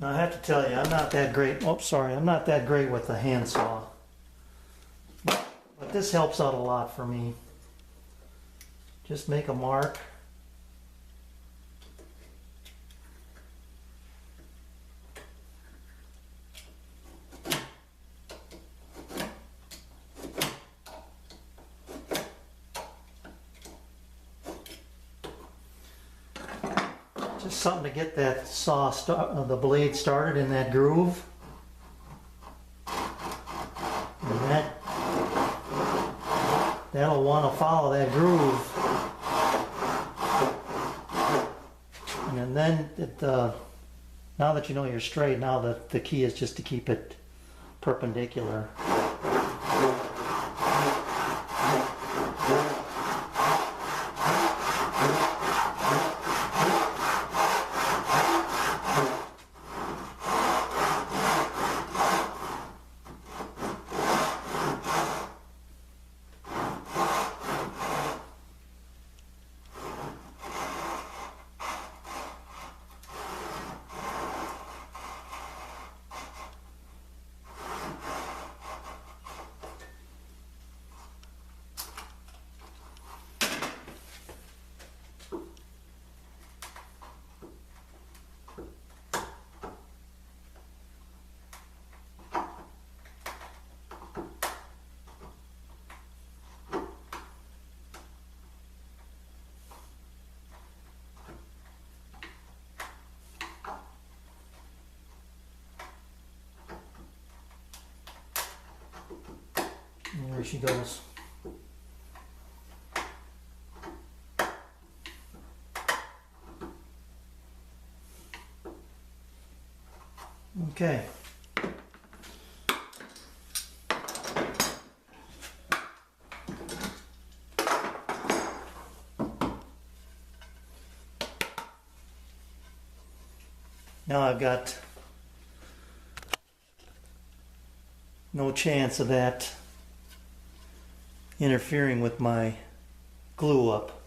Now I have to tell you, I'm not that great. Oh, sorry, I'm not that great with the handsaw. But this helps out a lot for me. Just make a mark. Just something to get that the blade started in that groove. And that'll want to follow that groove. And then now that you know you're straight, now the key is just to keep it perpendicular. And there she goes. Okay. Now I've got no chance of that interfering with my glue up.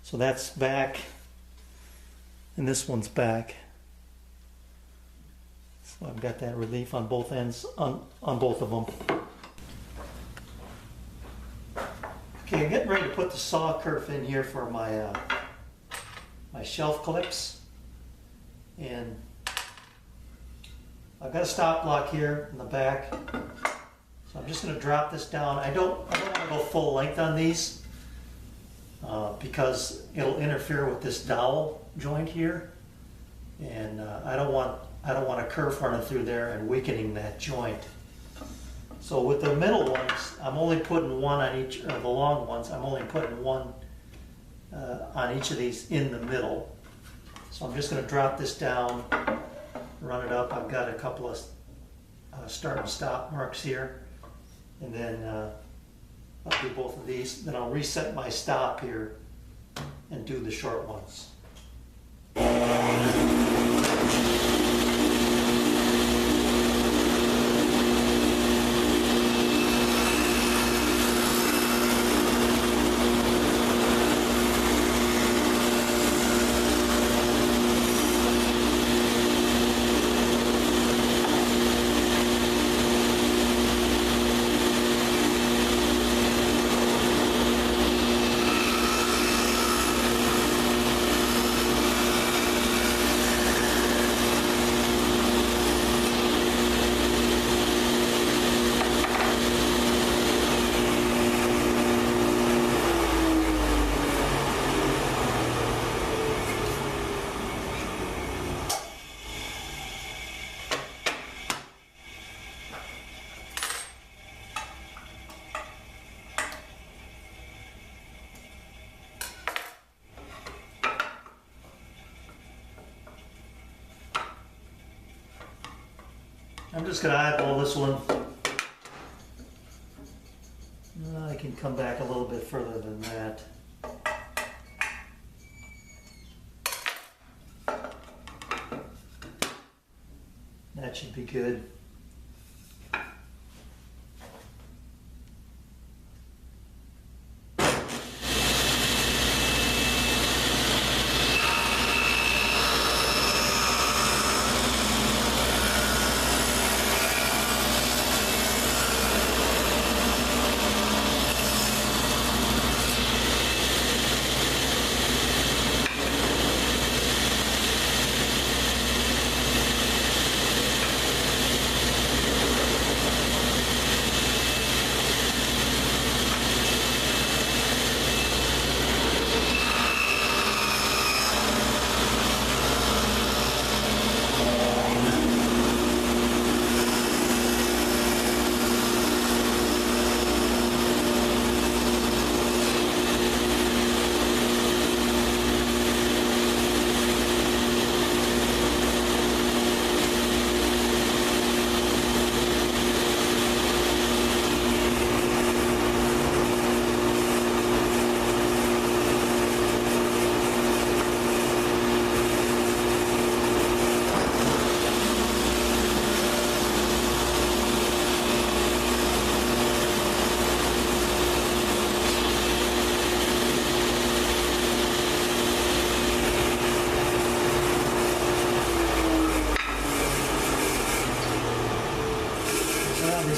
So that's back and this one's back. So I've got that relief on both ends, on both of them. Okay, I'm getting ready to put the saw kerf in here for my my shelf clips. And I've got a stop block here in the back. So I'm just going to drop this down. I don't want to go full length on these because it'll interfere with this dowel joint here, and I don't want a kerf running through there and weakening that joint. So with the middle ones, I'm only putting one on each, or the long ones, I'm only putting one on each of these in the middle. So I'm just going to drop this down, run it up. I've got a couple of start and stop marks here. And then I'll do both of these. Then I'll reset my stop here and do the short ones. I'm just going to eyeball this one. I can come back a little bit further than that. That should be good.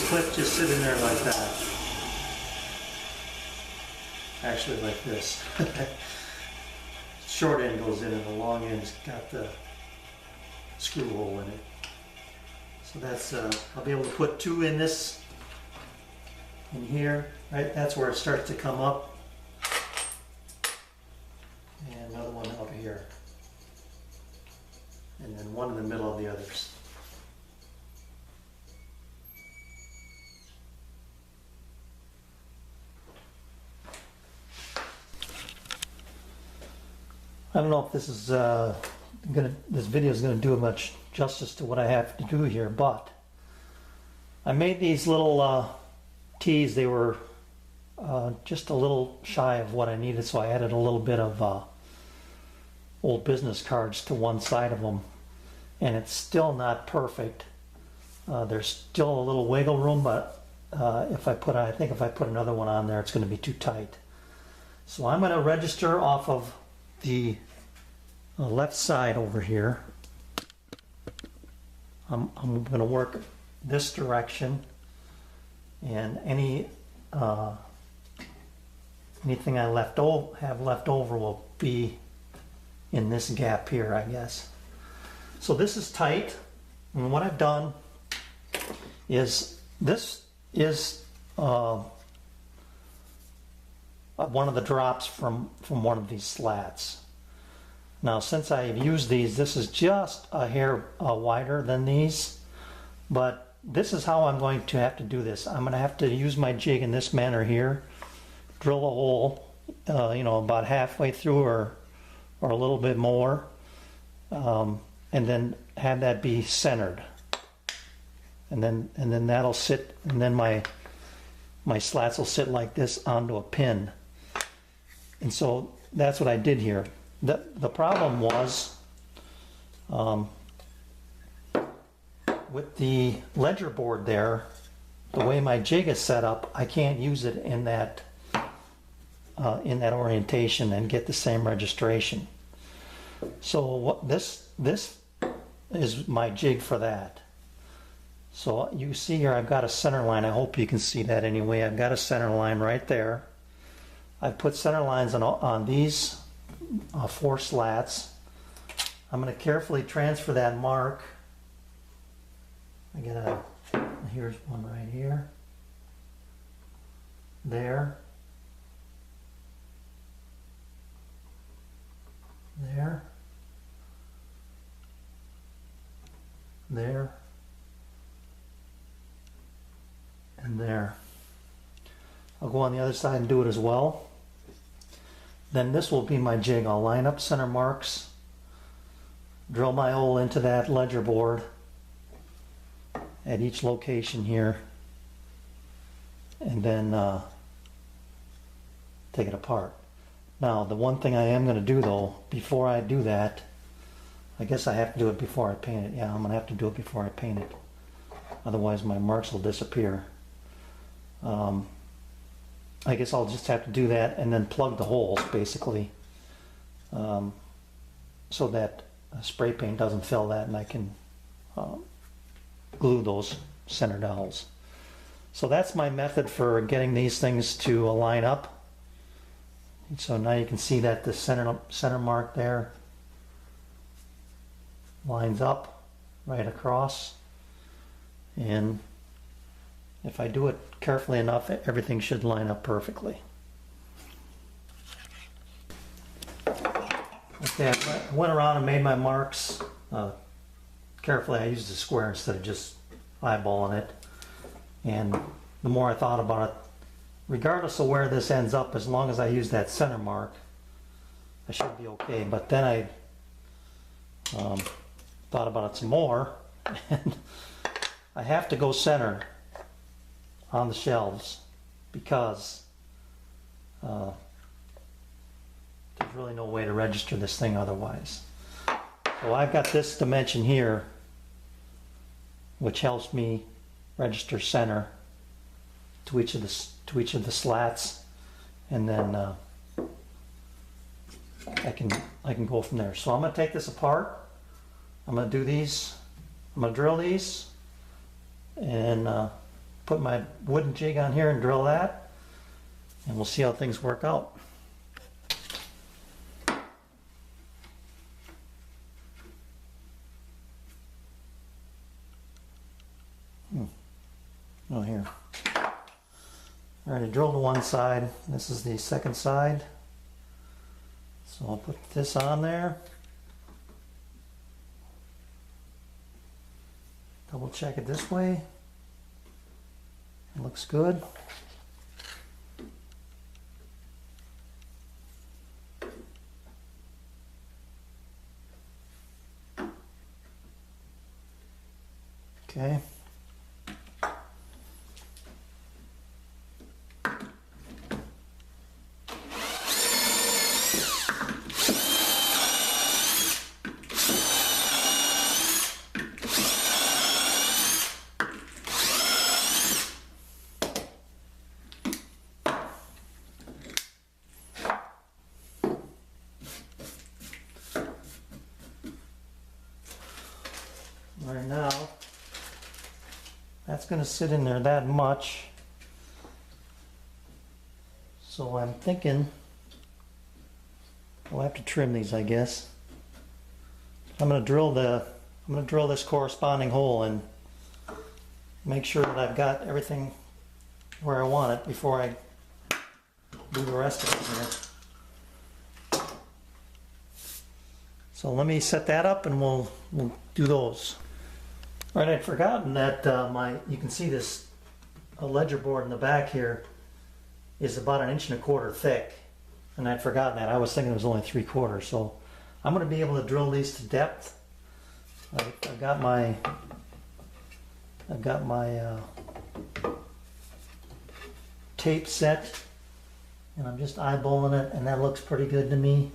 clip just sitting there like that. Actually like this. Short end goes in and the long end's got the screw hole in it. So that's, I'll be able to put 2 in this, in here, right? That's where it starts to come up. And another one out here. And then one in the middle of the others. I don't know if this is this video is gonna do much justice to what I have to do here, but I made these little tees. They were just a little shy of what I needed, so I added a little bit of old business cards to one side of them, and it's still not perfect. There's still a little wiggle room, but I think if I put another one on there, it's going to be too tight. So I'm going to register off of the left side over here. I'm going to work this direction, and anything I have left over will be in this gap here, I guess. So this is tight, and what I've done is this is one of the drops from one of these slats. Now, since I've used these, this is just a hair wider than these, but this is how I'm going to have to do this. I'm going to have to use my jig in this manner here, drill a hole, about halfway through or a little bit more, and then have that be centered, and then that'll sit, and then my slats will sit like this onto a pin. And so that's what I did here. The problem was with the ledger board there, the way my jig is set up, I can't use it in that orientation and get the same registration. So this is my jig for that. So you see here I've got a center line. I hope you can see that anyway. I've got a center line right there. I've put center lines on these 4 slats. I'm going to carefully transfer that mark. Here's one right here. There. There. There. And there. I'll go on the other side and do it as well. Then this will be my jig. I'll line up center marks, drill my hole into that ledger board at each location here, and then take it apart. Now, the one thing I am going to do though, before I do that, I guess I have to do it before I paint it. Yeah, I'm going to have to do it before I paint it. Otherwise my marks will disappear. I guess I'll just have to do that and then plug the holes basically, so that spray paint doesn't fill that, and I can glue those center dowels. So that's my method for getting these things to line up. And so now you can see that the center mark there lines up right across, and if I do it carefully enough, everything should line up perfectly. Okay, I went around and made my marks carefully. I used a square instead of just eyeballing it. And the more I thought about it, regardless of where this ends up, as long as I use that center mark, I should be okay. But then I thought about it some more, and I have to go center on the shelves because there's really no way to register this thing otherwise. So I've got this dimension here, which helps me register center to each of the slats, and then I can go from there. So I'm going to take this apart. I'm going to do these. I'm going to drill these and put my wooden jig on here and drill that, and we'll see how things work out. Oh, here. All right, I drilled to one side. This is the second side. So I'll put this on there. Double check it this way. It looks good. Okay. Right now, that's going to sit in there that much. So I'm thinking we'll have to trim these, I guess. I'm going to drill this corresponding hole and make sure that I've got everything where I want it before I do the rest of it here. So let me set that up and we'll do those. All right, I'd forgotten that you can see this ledger board in the back here is about 1.25 inches thick, and I'd forgotten that. I was thinking it was only 3/4, so I'm going to be able to drill these to depth. I've got my tape set, and I'm just eyeballing it, and that looks pretty good to me.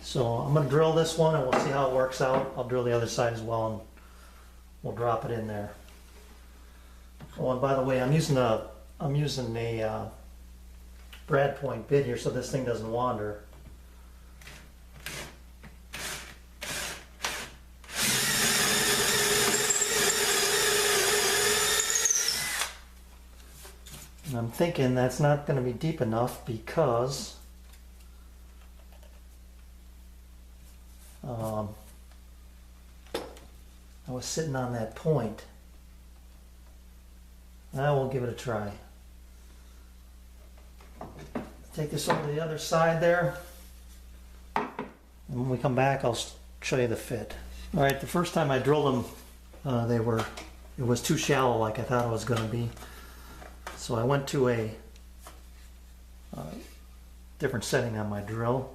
So I'm going to drill this one, and we'll see how it works out. I'll drill the other side as well, and we'll drop it in there. Oh, and by the way, I'm using a brad point bit here so this thing doesn't wander. And I'm thinking that's not going to be deep enough because I was sitting on that point. Now we'll give it a try. Take this over to the other side there. And when we come back, I'll show you the fit. All right, the first time I drilled them, it was too shallow like I thought it was going to be. So I went to a different setting on my drill.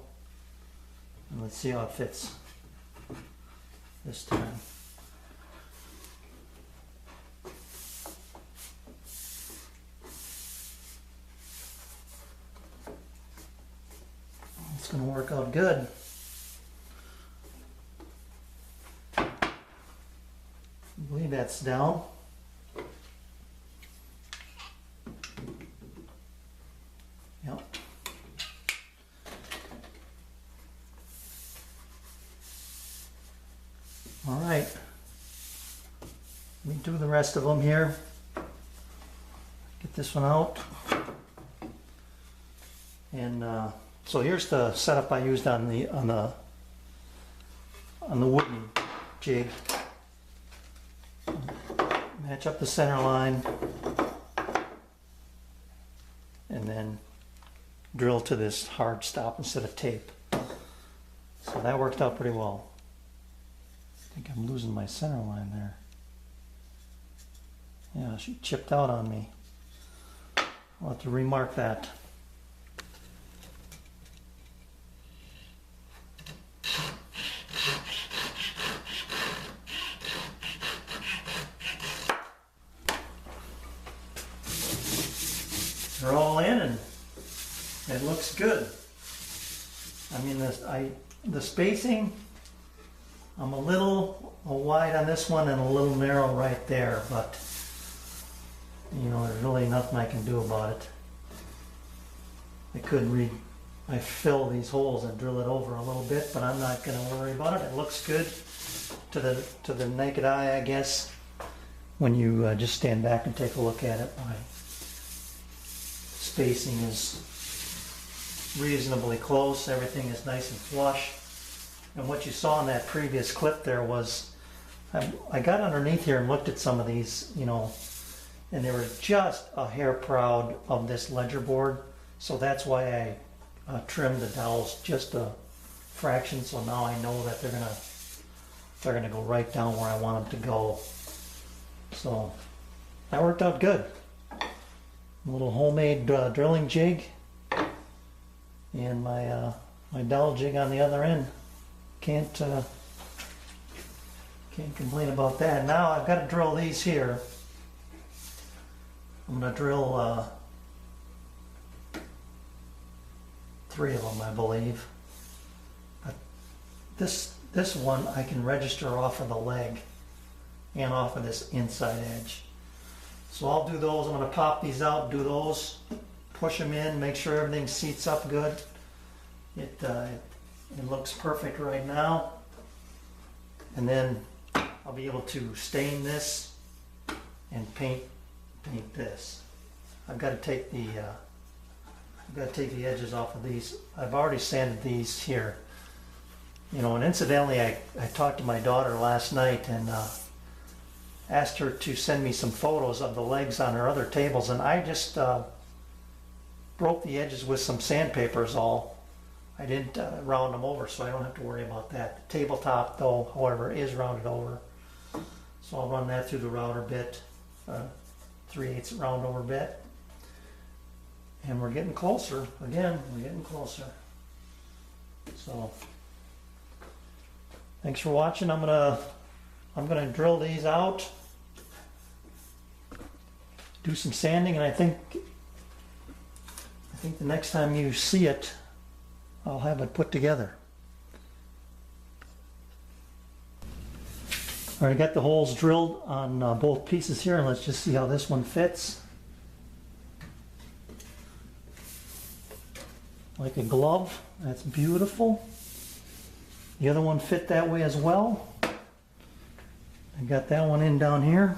And let's see how it fits this time. It's going to work out good. I believe that's down. Yep. All right. Let me do the rest of them here. Get this one out. And so here's the setup I used on the wooden jig. Match up the center line and then drill to this hard stop instead of tape. So that worked out pretty well. I think I'm losing my center line there. Yeah, she chipped out on me. I'll have to remark that. They're all in and it looks good. I mean, the spacing, I'm a little wide on this one and a little narrow right there, but you know, there's really nothing I can do about it. I fill these holes and drill it over a little bit, but I'm not going to worry about it. It looks good to the naked eye, I guess. when you just stand back and take a look at it. My spacing is reasonably close. Everything is nice and flush. And what you saw in that previous clip there was I got underneath here and looked at some of these, you know, and they were just a hair proud of this ledger board. So that's why I trimmed the dowels just a fraction. So now I know that they're gonna go right down where I want them to go. So that worked out good. A little homemade drilling jig and my my dowel jig on the other end. Can't complain about that. Now I've got to drill these here. I'm going to drill 3 of them, I believe. But this one I can register off of the leg and off of this inside edge. So I'll do those. I'm going to pop these out, do those, push them in, make sure everything seats up good. It looks perfect right now. And then I'll be able to stain this and paint this. I've got to take the edges off of these. I've already sanded these here. You know, and incidentally, I talked to my daughter last night and asked her to send me some photos of the legs on her other tables, and I just broke the edges with some sandpaper is all. I didn't round them over, so I don't have to worry about that. The tabletop, though, however, is rounded over. So I'll run that through the router bit, 3/8 round over bit. And we're getting closer. Again, we're getting closer. So thanks for watching. I'm gonna drill these out, do some sanding, and I think the next time you see it, I'll have it put together. All right, I got the holes drilled on both pieces here, and let's just see how this one fits. Like a glove. That's beautiful. The other one fit that way as well. I got that one in down here.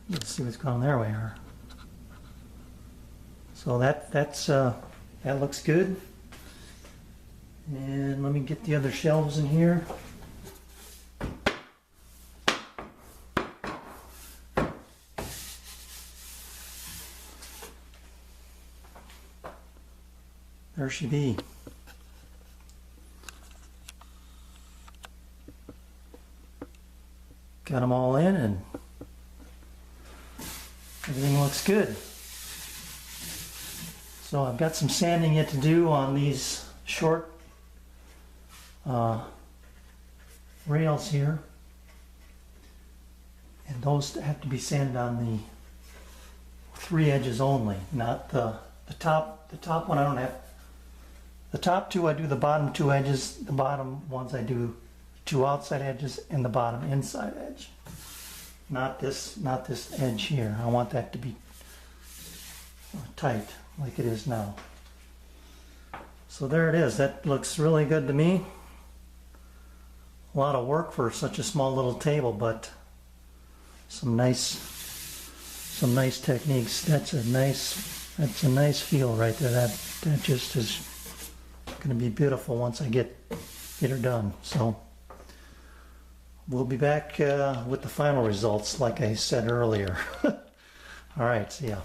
Let's see what's going on. There we are. So that looks good. And let me get the other shelves in here. There she be. Got them all in and everything looks good. So I've got some sanding yet to do on these short rails here. And those have to be sanded on the 3 edges only, not the top. The top one I don't have. The top 2 I do the bottom 2 edges. The bottom ones I do 2 outside edges and the bottom inside edge. Not this edge here. I want that to be tight like it is now. So there it is. That looks really good to me. A lot of work for such a small little table, but some nice techniques. That's a nice feel right there. That just is going to be beautiful once I get her done. So we'll be back with the final results, like I said earlier. All right, see ya.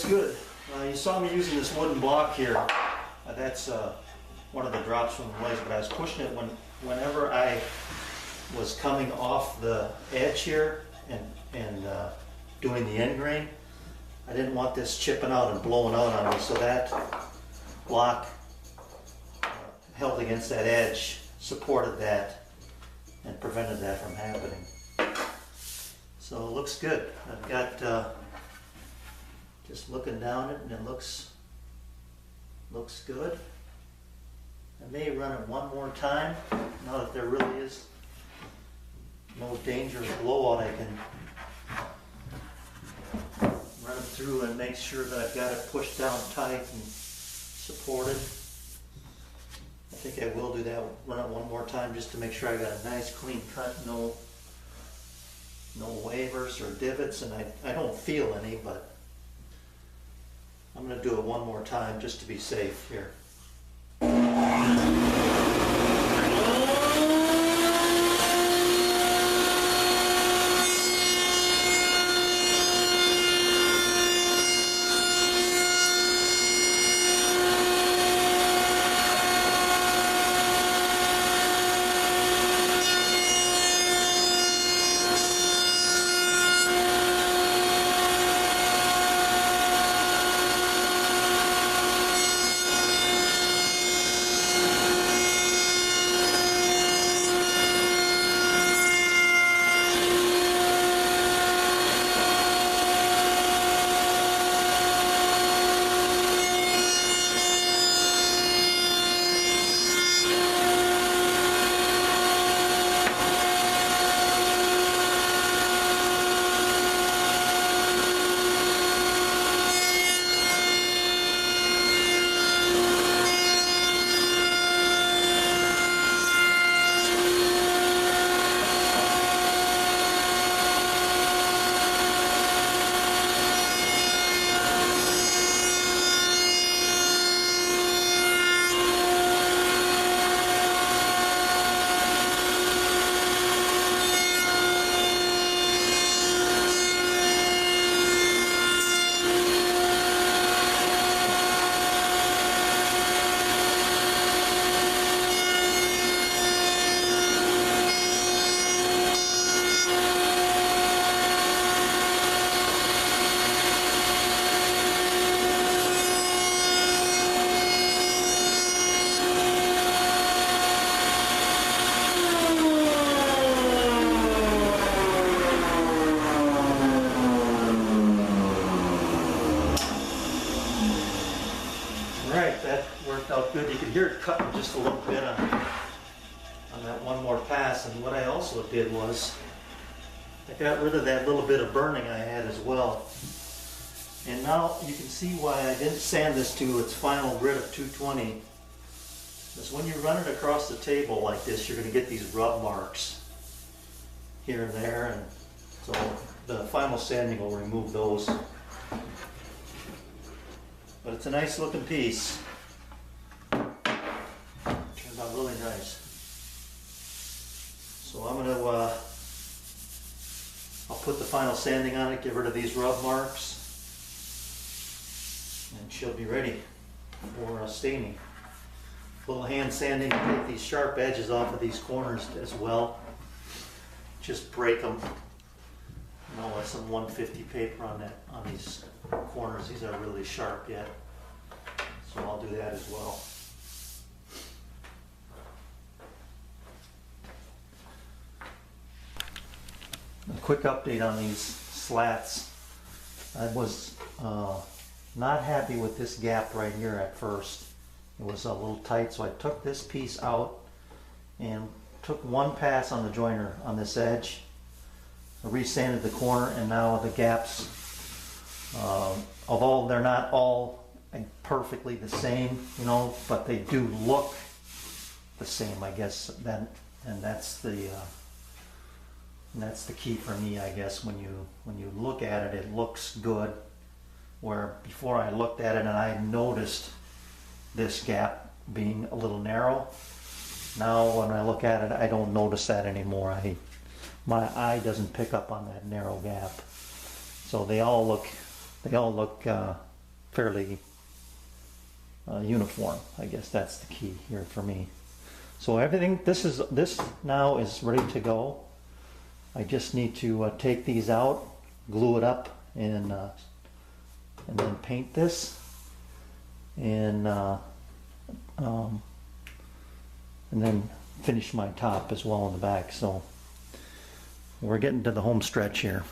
looks good. You saw me using this wooden block here. That's one of the drops from the blaze, but I was pushing it whenever I was coming off the edge here and doing the end grain. I didn't want this chipping out and blowing out on me, so that block held against that edge, supported that, and prevented that from happening. So it looks good. I've got just looking down it, and it looks good. I may run it one more time. Now that there really is no danger of blowout, I can run it through and make sure that I've got it pushed down tight and supported. I think I will do that, run it one more time just to make sure I got a nice clean cut, no wavers or divots, and I don't feel any, but I'm going to do it one more time just to be safe here. Good. You can hear it cutting just a little bit on that one more pass. And what I also did was I got rid of that little bit of burning I had as well. And now you can see why I didn't sand this to its final grit of 220. Because when you run it across the table like this, you're going to get these rub marks here and there. And so the final sanding will remove those. But it's a nice looking piece. Turned out really nice. So I'm going to, I'll put the final sanding on it, get rid of these rub marks, and she'll be ready for staining. A little hand sanding to take these sharp edges off of these corners as well. Just break them. You know, with some 150 paper on these corners. These are really sharp yet, so I'll do that as well. A quick update on these slats. I was not happy with this gap right here at first. It was a little tight, so I took this piece out and took one pass on the joiner on this edge. I resanded the corner, and now the gaps, although they're not all perfectly the same, you know, but they do look the same, I guess. Then, and that's the key for me, I guess. When you look at it, it looks good. Where before I looked at it and I noticed this gap being a little narrow. Now when I look at it, I don't notice that anymore. My eye doesn't pick up on that narrow gap. So they all look fairly uniform. I guess that's the key here for me. So everything, this now is ready to go. I just need to take these out, glue it up, and then paint this, and then finish my top as well in the back. So we're getting to the home stretch here.